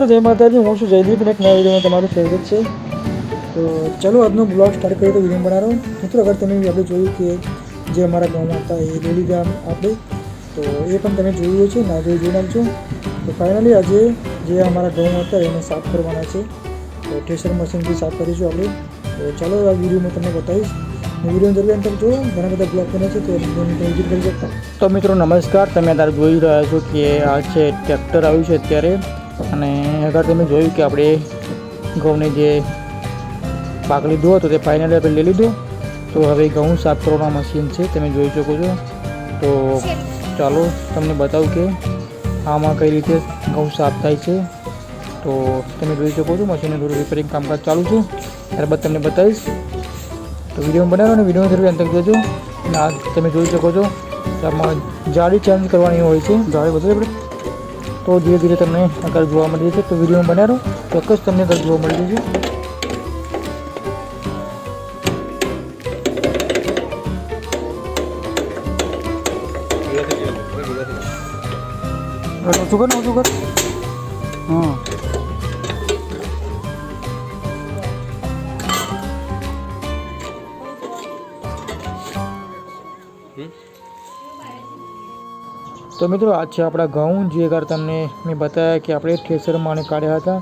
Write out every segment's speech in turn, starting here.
जय माता जी, हूँ जयदीप ने एक नया वीडियो में તમારું સ્વાગત છે। તો ચલો આજનો બ્લોગ સ્ટાર્ટ કરીએ। તો વિડીયો બના રહ્યો મિત્રો, अगर તમે આપણે જોયું કે જે અમારા ગામમાં હતા એ લઈ લીધા આપણે, તો એ પણ તમે જોયું છે ના જોઈ નાખજો। તો ફાઇનલી આજે જે અમારા ગામમાં હતા એને સાફ કરવાના છે, તો થ્રેશર મશીનથી સાફ કરીશું આપણે। તો ચાલો આ વિડીયો मैं તમને બતાવીશ। વિડીયો દરમિયાન તમે જો ઘણા બધા બ્લોગ બને છે, તો વિઝિટ કરી શકતા। તો મિત્રો નમસ્કાર, તમે અત્યારે જોઈ રહ્યા છો કે આ છે ટ્રેક્ટર આવ્યું છે અત્યારે। અને અગર તમે જોયું કે આપણે ઘઉંને જે પાક લીધો હતો તે ફાઇનલી આપણે લઈ લીધું। તો હવે ઘઉં સાફ કરવાનું મશીન છે, તમે જોઈ શકો છો। તો ચાલો તમને બતાવું કે આમાં કઈ રીતે ઘઉં સાફ થાય છે। તો તમે જોઈ શકો છો મશીનને થોડું રિપેરિંગ કામકાજ ચાલુ છે, ત્યારબાદ તમને બતાવીશ। તો વિડીયો બનાવો અને વિડીયો જરૂર અંત જોજો। અને આ તમે જોઈ શકો છો આમાં જાળી ચેન્જ કરવાની હોય છે, જાળી બદલે આપણે। तो धीरे धीरे तमने अगर जोवा मळी जशे। तो विडियो बना रहो, ચોક્કસ તમને अगर जोवा मळी जशे। शुगर हाँ तो मित्रों आज है अपना घऊँ जे अगर तमने मैं बताया कि આપણે થ્રેશર માં કાઢ્યા હતા।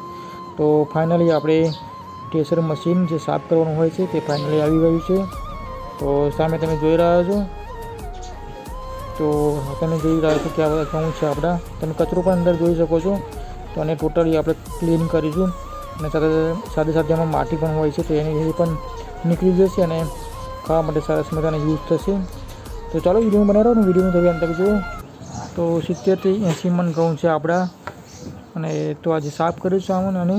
તો ફાઇનલી આપણે થ્રેશર મશીન જે સાફ કરવાનું હોય છે તે ફાઇનલી આવી ગયું છે। તો સામે તમે જોઈ રહ્યા છો, તો તમે જોઈ રહ્યા છો કે આ ઘઉં છે આપણા। તમે કચરો પણ અંદર જોઈ શકો છો। તો આને ટોટલી આપણે ક્લીન કરીશું અને સાથે સાથે એમાં માટી પણ હોય છે, તો એની એ પણ નીકળી જશે અને ખાવા માટે સરસ મજાનો યુઝ થશે। તો ચાલો વિડીયો બનાવો અને વિડીયોને તમે અંત તક જુઓ। तो 70 થી 80 મણ ઘઉં છે આપણા। અને તો આજે સાફ કર્યું છે આમાં। અને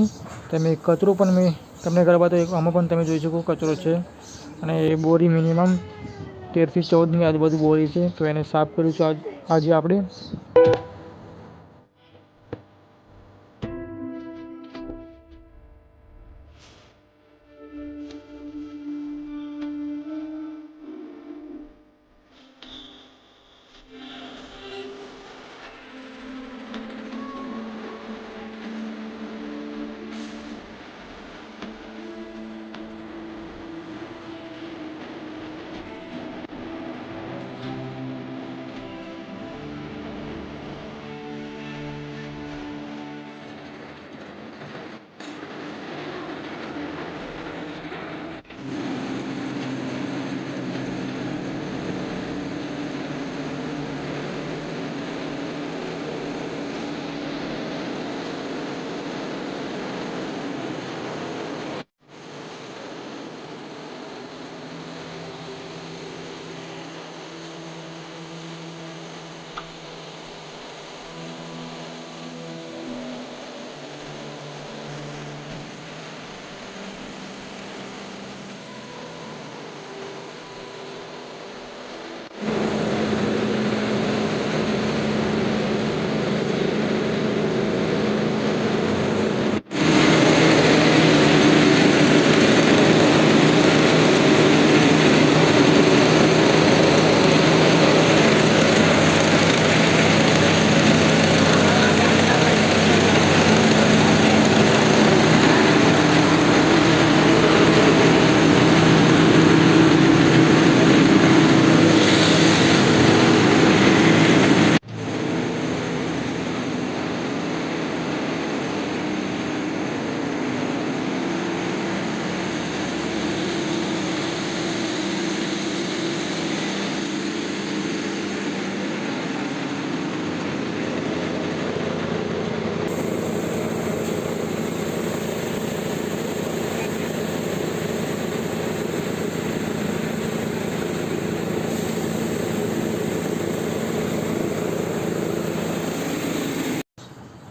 તમે કચરો પણ મેં તમને કરવા તો આમાં પણ તમે જોઈ શકો કચરો છે। અને એ બોરી મિનિમમ 13 થી 14 ની આજુબાજુ બોરી છે। તો એને સાફ કર્યું છે આજે આપણે।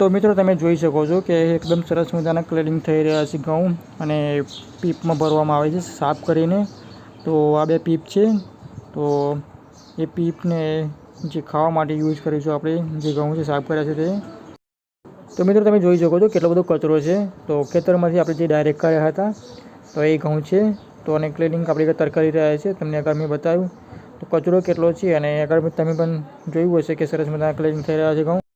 तो मित्रों તમે જોઈ શકો છો કે એકદમ સરસ મજાના ક્લીનિંગ થઈ રહ્યા છે ઘઉં। અને પીપમાં ભરવામાં આવે છે સાફ કરીને। તો આ બે પીપ છે, તો એ પીપને જે ખાવા માટે યુઝ કરીશું આપણે જે ઘઉં છે સાફ કર્યા છે તે। તો મિત્રો તમે જોઈ શકો છો કેટલો બધો કચરો છે। તો ખેતરમાંથી આપણે જે ડાયરેક્ટ કર્યા હતા તો એ ઘઉં છે। તો અને ક્લીનિંગ આપણે તર કરી રહ્યા છે, તમને આગળ મેં બતાવ્યું તો કચરો કેટલો છે। અને આગળ તમે પણ જોયું હશે કે સરસ મજાના ક્લીનિંગ થઈ રહ્યા છે ઘઉં।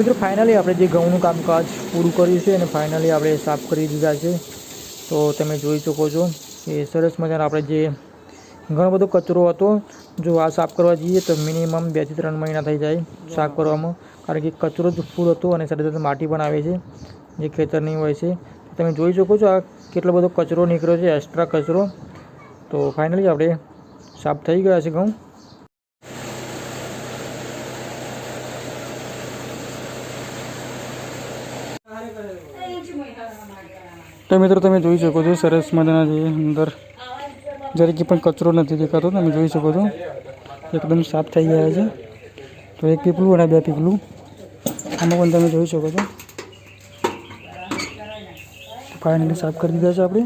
મિત્રો ફાઇનલી આપણે જે ઘઉંનું કામકાજ પૂરું કર્યું છે અને ફાઇનલી આપણે સાફ કરી દીધા છે. તો તમે જોઈ શકો છો કે સરસ મજાના આપણે જે ઘણો બધો કચરો હતો, જો આ સાફ કરવા જઈએ તો મિનિમમ 2 થી 3 મહિના થઈ જાય સાફ કરવામાં, કારણ કે કચરો જ ફૂલ હતો અને સાથે સાથે માટી પણ આવે છે જે ખેતરની હોય છે. તમે જોઈ શકો છો આ કેટલો બધો કચરો નીકળ્યો છે, એક્સ્ટ્રા કચરો. તો ફાઇનલી આપણે સાફ થઈ ગયા છે ઘઉં. તો મિત્રો તમે જોઈ શકો છો સરસ મજાના જે અંદર જરીકે પણ કચરો નથી દેખાતો. તમે જોઈ શકો છો એકદમ સાફ થઈ ગયા છે. તો 1 પીપલું અને 2 પીપલું આમાં પણ તમે જોઈ શકો છો. ફાઇનલી સાફ કરી દીધા છે આપણે.